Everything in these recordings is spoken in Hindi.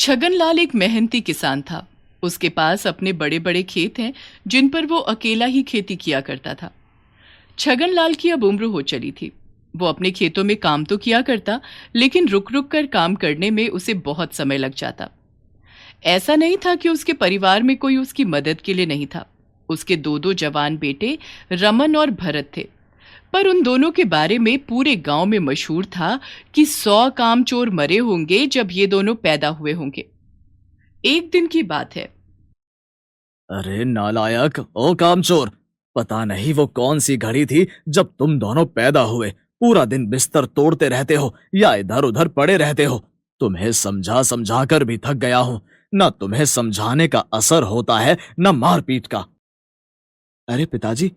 छगनलाल एक मेहनती किसान था। उसके पास अपने बड़े बड़े खेत हैं जिन पर वो अकेला ही खेती किया करता था। छगनलाल की अब उम्र हो चली थी। वो अपने खेतों में काम तो किया करता, लेकिन रुक रुक कर काम करने में उसे बहुत समय लग जाता। ऐसा नहीं था कि उसके परिवार में कोई उसकी मदद के लिए नहीं था। उसके दो दो जवान बेटे रमन और भरत थे, पर उन दोनों के बारे में पूरे गांव में मशहूर था कि 100 कामचोर मरे होंगे जब ये दोनों पैदा हुए होंगे। एक दिन की बात है। अरे नालायक, ओ कामचोर! पता नहीं वो कौन सी घड़ी थी जब तुम दोनों पैदा हुए। पूरा दिन बिस्तर तोड़ते रहते हो या इधर उधर पड़े रहते हो। तुम्हें समझा समझा कर भी थक गया हूं। न तुम्हें समझाने का असर होता है, न मारपीट का। अरे पिताजी,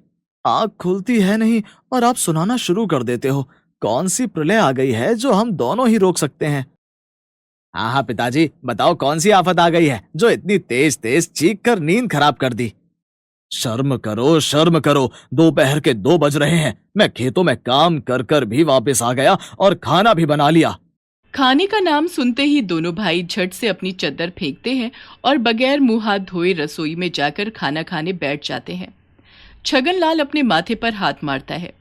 आँख खुलती है नहीं और आप सुनाना शुरू कर देते हो। कौन सी प्रलय आ गई है जो हम दोनों ही रोक सकते हैं? हाँ हाँ पिताजी, बताओ कौन सी आफत आ गई है जो इतनी तेज तेज चीख कर नींद खराब कर दी। शर्म करो, शर्म करो। दोपहर के 2 बज रहे हैं। मैं खेतों में काम कर कर भी वापस आ गया और खाना भी बना लिया। खाने का नाम सुनते ही दोनों भाई झट से अपनी चद्दर फेंकते हैं और बगैर मुंह हाथ धोए रसोई में जाकर खाना खाने बैठ जाते हैं। छगनलाल अपने माथे पर हाथ मारता है।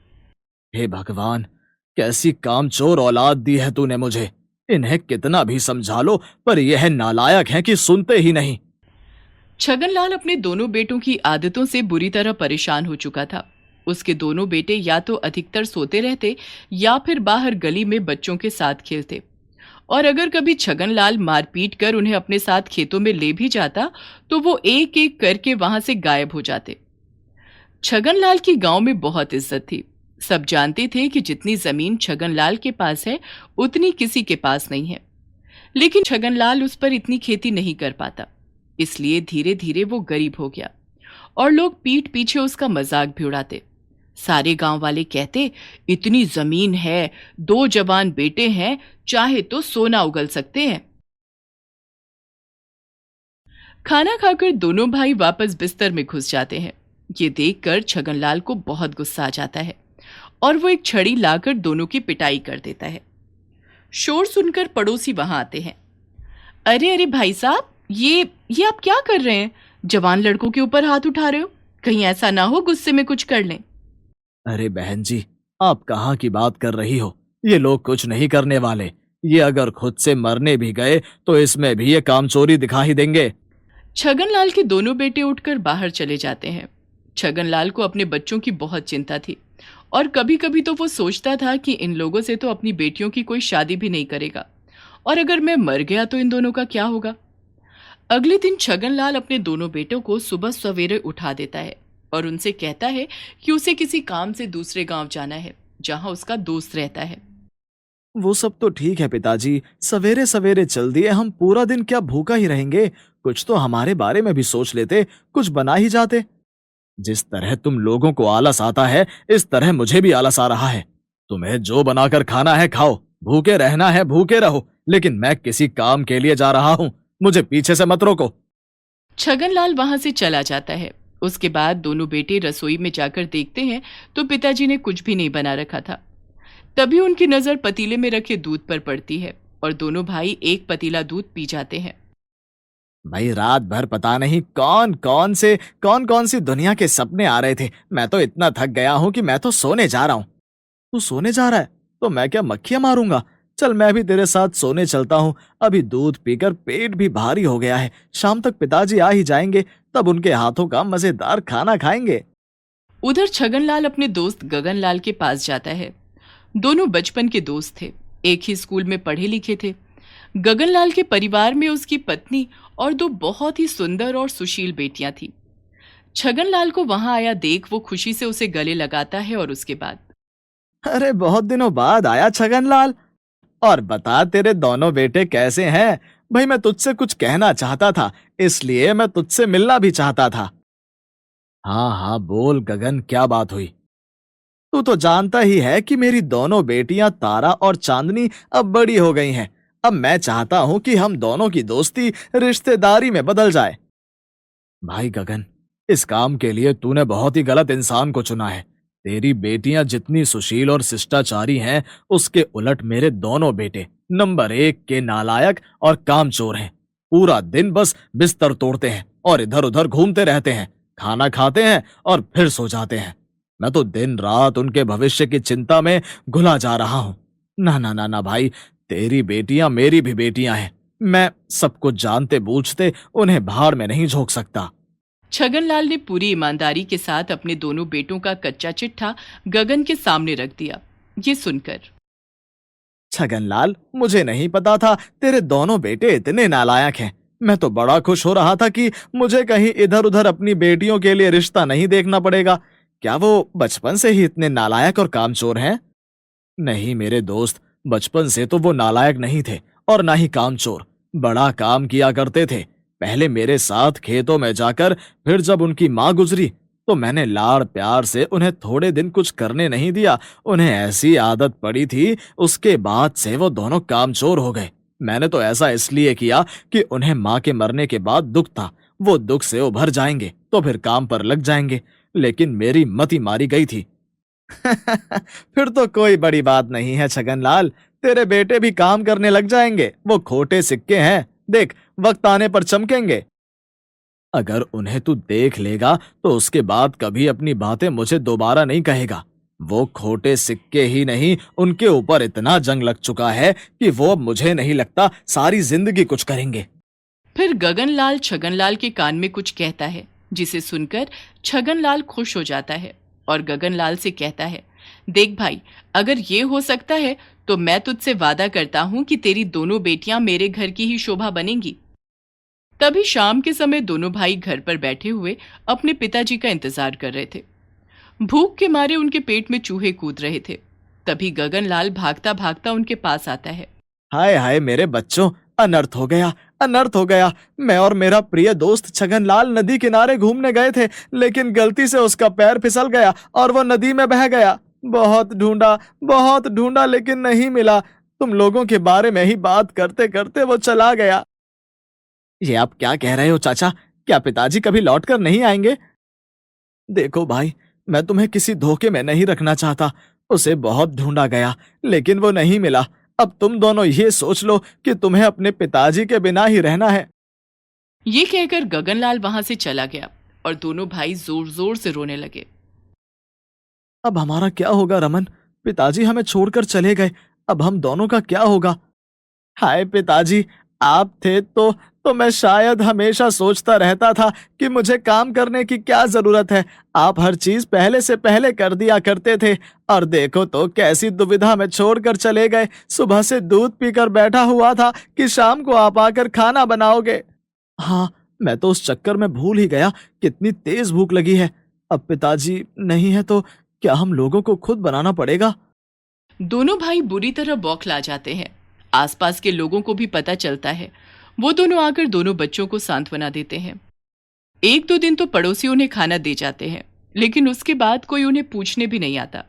हे भगवान, कैसी कामचोर औलाद दी है तूने मुझे। इन्हें कितना भी समझा लो, पर यह नालायक हैं कि सुनते ही नहीं। छगनलाल अपने दोनों बेटों की आदतों से बुरी तरह परेशान हो चुका था। उसके दोनों बेटे या तो अधिकतर सोते रहते या फिर बाहर गली में बच्चों के साथ खेलते, और अगर कभी छगनलाल मारपीट कर उन्हें अपने साथ खेतों में ले भी जाता तो वो एक एक करके वहां से गायब हो जाते। छगनलाल की गांव में बहुत इज्जत थी। सब जानते थे कि जितनी जमीन छगनलाल के पास है उतनी किसी के पास नहीं है, लेकिन छगनलाल उस पर इतनी खेती नहीं कर पाता। इसलिए धीरे धीरे वो गरीब हो गया और लोग पीठ पीछे उसका मजाक भी उड़ाते। सारे गांव वाले कहते, इतनी जमीन है, 2 जवान बेटे हैं, चाहे तो सोना उगल सकते हैं। खाना खाकर दोनों भाई वापस बिस्तर में घुस जाते हैं। ये देखकर छगनलाल को बहुत गुस्सा आ जाता है और वो एक छड़ी लाकर दोनों की पिटाई कर देता है। शोर सुनकर पड़ोसी वहां आते हैं। अरे अरे भाई साहब, ये आप क्या कर रहे हैं? जवान लड़कों के ऊपर हाथ उठा रहे हो? कहीं ऐसा ना हो गुस्से में कुछ कर लें। अरे बहन जी, आप कहाँ की बात कर रही हो? ये लोग कुछ नहीं करने वाले। ये अगर खुद से मरने भी गए तो इसमें भी ये कामचोरी दिखा ही देंगे। छगनलाल के दोनों बेटे उठकर बाहर चले जाते हैं। छगनलाल को अपने बच्चों की बहुत चिंता थी और कभी कभी तो वो सोचता था कि इन लोगों से तो अपनी बेटियों की कोई शादी भी नहीं करेगा, और अगर मैं मर गया तो इन दोनों का क्या होगा। अगले दिन छगनलाल अपने दोनों बेटों को सुबह सवेरे उठा देता है और उनसे कहता है कि उसे किसी काम से दूसरे गांव जाना है जहां उसका दोस्त रहता है। वो सब तो ठीक है पिताजी, सवेरे सवेरे चल दिए, हम पूरा दिन क्या भूखा ही रहेंगे? कुछ तो हमारे बारे में भी सोच लेते, कुछ बना ही जाते। जिस तरह तुम लोगों को आलस आता है, इस तरह मुझे भी आलस आ रहा है। तुम्हें जो बनाकर खाना है खाओ, भूखे रहना है भूखे रहो, लेकिन मैं किसी काम के लिए जा रहा हूं। मुझे पीछे से मत रोको। छगनलाल वहां से चला जाता है। उसके बाद दोनों बेटे रसोई में जाकर देखते हैं तो पिताजी ने कुछ भी नहीं बना रखा था। तभी उनकी नजर पतीले में रखे दूध पर पड़ती है और दोनों भाई एक पतीला दूध पी जाते हैं। भाई, रात भर पता नहीं कौन कौन सी दुनिया के सपने आ रहे थे। मैं तो इतना थक गया हूं कि मैं तो सोने जा रहा हूं। तू सोने जा रहा है तो मैं क्या मक्खियां मारूंगा? चल, मैं भी तेरे साथ सोने चलता हूं। अभी दूध पीकर पेट भी भारी हो गया है। शाम तक पिताजी आ ही जाएंगे, तब उनके हाथों का मजेदार खाना खाएंगे। उधर छगनलाल अपने दोस्त गगनलाल के पास जाता है। दोनों बचपन के दोस्त थे, एक ही स्कूल में पढ़े लिखे थे। गगनलाल के परिवार में उसकी पत्नी और 2 बहुत ही सुंदर और सुशील बेटियां थीं। छगनलाल को वहां आया देख वो खुशी से उसे गले लगाता है और उसके बाद, अरे बहुत दिनों बाद आया छगनलाल। और बता, तेरे दोनों बेटे कैसे हैं? भाई, मैं तुझसे कुछ कहना चाहता था, इसलिए मैं तुझसे मिलना भी चाहता था। हाँ हाँ बोल गगन, क्या बात हुई? तू तो जानता ही है कि मेरी दोनों बेटियां तारा और चांदनी अब बड़ी हो गई हैं। अब मैं चाहता हूं कि हम दोनों की दोस्ती रिश्तेदारी में बदल जाए। भाई गगन, इस काम के लिए तूने बहुत ही गलत इंसान को चुना है। तेरी बेटियां जितनी सुशील और शिष्टाचारी हैं, उसके उलट मेरे दोनों बेटे नंबर 1 के नालायक और कामचोर हैं। पूरा दिन बस बिस्तर तोड़ते हैं और इधर उधर घूमते रहते हैं, खाना खाते हैं और फिर सो जाते हैं। मैं तो दिन रात उनके भविष्य की चिंता में घुला जा रहा हूं। ना ना ना ना भाई, तेरी बेटियां मेरी भी बेटियां हैं। मैं सब कुछ जानते बूझते उन्हें भाड़ में नहीं झोंक सकता। छगनलाल ने पूरी ईमानदारी के साथ अपने दोनों बेटों का कच्चा चिट्ठा गगन के सामने रख दिया। ये सुनकर, छगनलाल, मुझे नहीं पता था तेरे दोनों बेटे इतने नालायक हैं। मैं तो बड़ा खुश हो रहा था कि मुझे कहीं इधर उधर अपनी बेटियों के लिए रिश्ता नहीं देखना पड़ेगा। क्या वो बचपन से ही इतने नालायक और कामचोर हैं? नहीं मेरे दोस्त, बचपन से तो वो नालायक नहीं थे और ना ही कामचोर। बड़ा काम किया करते थे। पहले मेरे साथ खेतों में जाकर, फिर जब उनकी माँ गुजरी तो मैंने लाड़ प्यार से उन्हें थोड़े दिन कुछ करने नहीं दिया। उन्हें ऐसी आदत पड़ी थी, उसके बाद से वो दोनों कामचोर हो गए। मैंने तो ऐसा इसलिए किया कि उन्हें माँ के मरने के बाद दुख था, वो दुख से उभर जाएंगे तो फिर काम पर लग जाएंगे। लेकिन मेरी मति मारी गई थी। फिर तो कोई बड़ी बात नहीं है छगनलाल, तेरे बेटे भी काम करने लग जाएंगे। वो खोटे सिक्के हैं, देख वक्त आने पर चमकेंगे। अगर उन्हें तू देख लेगा तो उसके बाद कभी अपनी बातें मुझे दोबारा नहीं कहेगा। वो खोटे सिक्के ही नहीं, उनके ऊपर इतना जंग लग चुका है कि वो अब मुझे नहीं लगता सारी जिंदगी कुछ करेंगे। फिर गगनलाल छगनलाल के कान में कुछ कहता है, जिसे सुनकर छगनलाल खुश हो जाता है और गगनलाल से कहता है, देख भाई, अगर ये हो सकता है तो मैं तुझसे वादा करता हूं कि तेरी दोनों बेटियां मेरे घर की ही शोभा बनेंगी। तभी शाम के समय दोनों भाई घर पर बैठे हुए अपने पिताजी का इंतजार कर रहे थे। भूख के मारे उनके पेट में चूहे कूद रहे थे। तभी गगनलाल भागता भागता उनके पास आता है। हाय हाय मेरे बच्चों, अनर्थ हो गया, अनर्थ हो गया। मैं और मेरा प्रिय दोस्त छगनलाल नदी किनारे घूमने गए थे, लेकिन गलती से उसका पैर फिसल गया और वो नदी में बह गया। बहुत ढूंढा लेकिन नहीं मिला। तुम लोगों के बारे में ही बात करते करते वो चला गया। ये आप क्या कह रहे हो चाचा? क्या पिताजी कभी लौट कर नहीं आएंगे? देखो भाई, मैं तुम्हें किसी धोखे में नहीं रखना चाहता। उसे बहुत ढूंढा गया लेकिन वो नहीं मिला। अब तुम दोनों ये सोच लो कि तुम्हें अपने पिताजी के बिना ही रहना है। ये कहकर गगनलाल वहां से चला गया और दोनों भाई जोर जोर से रोने लगे। अब हमारा क्या होगा रमन? पिताजी हमें छोड़कर चले गए, अब हम दोनों का क्या होगा? हाय पिताजी, आप थे तो मैं शायद हमेशा सोचता रहता था कि मुझे काम करने की क्या जरूरत है। आप हर चीज पहले से पहले कर दिया करते थे और देखो तो कैसी दुविधा में छोड़कर चले गए। सुबह से दूध पीकर बैठा हुआ था कि शाम को आप आकर खाना बनाओगे। हाँ, मैं तो उस चक्कर में भूल ही गया कितनी तेज भूख लगी है। अब पिताजी नहीं है तो क्या हम लोगों को खुद बनाना पड़ेगा? दोनों भाई बुरी तरह बौखला जाते हैं। आसपास के लोगों को भी पता चलता है। वो दोनों आकर दोनों बच्चों को सांत्वना देते हैं। एक दो दिन तो पड़ोसी उन्हें खाना दे जाते हैं, लेकिन उसके बाद कोई उन्हें पूछने भी नहीं आता।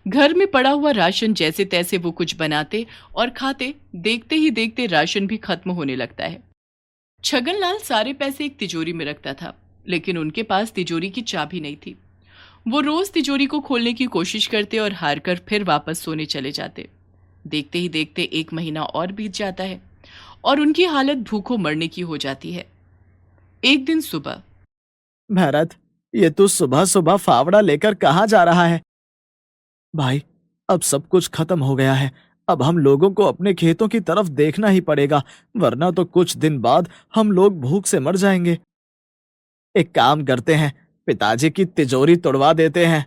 घर में पड़ा हुआ राशन जैसे तैसे वो कुछ बनाते और खाते, देखते ही देखते राशन भी खत्म होने लगता है। छगनलाल सारे पैसे एक तिजोरी में रखता था, लेकिन उनके पास तिजोरी की चाबी नहीं थी। वो रोज तिजोरी को खोलने की कोशिश करते और हारकर फिर वापस सोने चले जाते। देखते ही देखते 1 महीना और बीत जाता है और उनकी हालत भूखों मरने की हो जाती है। एक दिन सुबह, भरत, ये तू सुबह सुबह फावड़ा लेकर कहाँ जा रहा है? भाई, अब सब कुछ खत्म हो गया है। अब हम लोगों को अपने खेतों की तरफ देखना ही पड़ेगा, वरना तो कुछ दिन बाद हम लोग भूख से मर जाएंगे। एक काम करते हैं, पिताजी की तिजोरी तोड़वा देते हैं।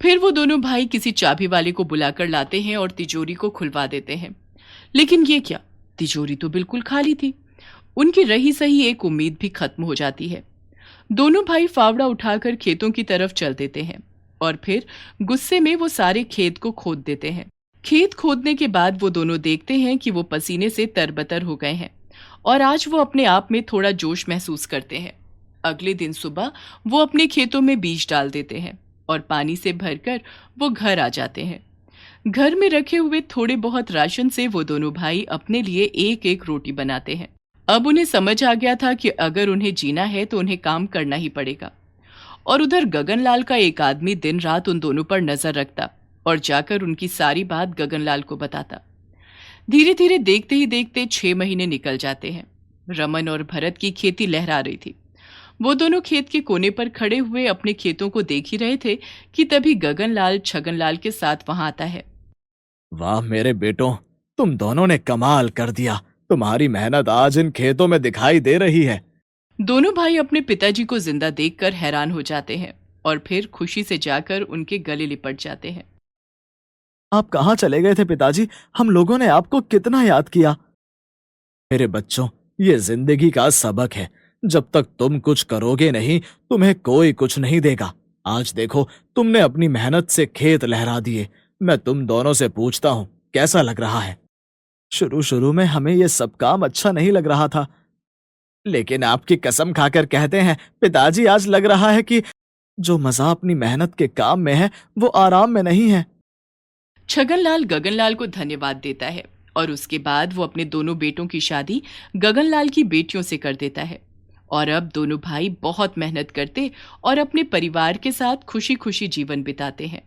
फिर वो दोनों भाई किसी चाबी वाले को बुलाकर लाते हैं और तिजोरी को खुलवा देते हैं। लेकिन ये क्या, तिजोरी तो बिल्कुल खाली थी। उनकी रही सही एक उम्मीद भी खत्म हो जाती है। दोनों भाई फावड़ा उठाकर खेतों की तरफ चल देते हैं और फिर गुस्से में वो सारे खेत को खोद देते हैं। खेत खोदने के बाद वो दोनों देखते हैं कि वो पसीने से तरबतर हो गए हैं और आज वो अपने आप में थोड़ा जोश महसूस करते हैं। अगले दिन सुबह वो अपने खेतों में बीज डाल देते हैं और पानी से भरकर वो घर आ जाते हैं। घर में रखे हुए थोड़े बहुत राशन से वो दोनों भाई अपने लिए एक एक रोटी बनाते हैं। अब उन्हें समझ आ गया था कि अगर उन्हें जीना है तो उन्हें काम करना ही पड़ेगा। और उधर गगनलाल का एक आदमी दिन रात उन दोनों पर नजर रखता और जाकर उनकी सारी बात गगनलाल को बताता। धीरे धीरे देखते ही देखते 6 महीने निकल जाते हैं रमन और भरत की खेती लहरा रही थी। वो दोनों खेत के कोने पर खड़े हुए अपने खेतों को देख ही रहे थे कि तभी गगनलाल छगनलाल के साथ वहां आता है। वाह मेरे बेटों, तुम दोनों ने कमाल कर दिया। तुम्हारी मेहनत आज इन खेतों में दिखाई दे रही है। दोनों भाई अपने पिताजी को जिंदा देखकर हैरान हो जाते हैं और फिर खुशी से जाकर उनके गले लिपट जाते हैं। आप कहाँ चले गए थे पिताजी? हम लोगों ने आपको कितना याद किया। मेरे बच्चों, ये जिंदगी का सबक है। जब तक तुम कुछ करोगे नहीं, तुम्हें कोई कुछ नहीं देगा। आज देखो, तुमने अपनी मेहनत से खेत लहरा दिए। मैं तुम दोनों से पूछता हूँ, कैसा लग रहा है? शुरू शुरू में हमें ये सब काम अच्छा नहीं लग रहा था, लेकिन आपकी कसम खाकर कहते हैं पिताजी, आज लग रहा है कि जो मजा अपनी मेहनत के काम में है वो आराम में नहीं है। छगनलाल गगनलाल को धन्यवाद देता है और उसके बाद वो अपने दोनों बेटों की शादी गगनलाल की बेटियों से कर देता है। और अब दोनों भाई बहुत मेहनत करते और अपने परिवार के साथ खुशी खुशी जीवन बिताते हैं।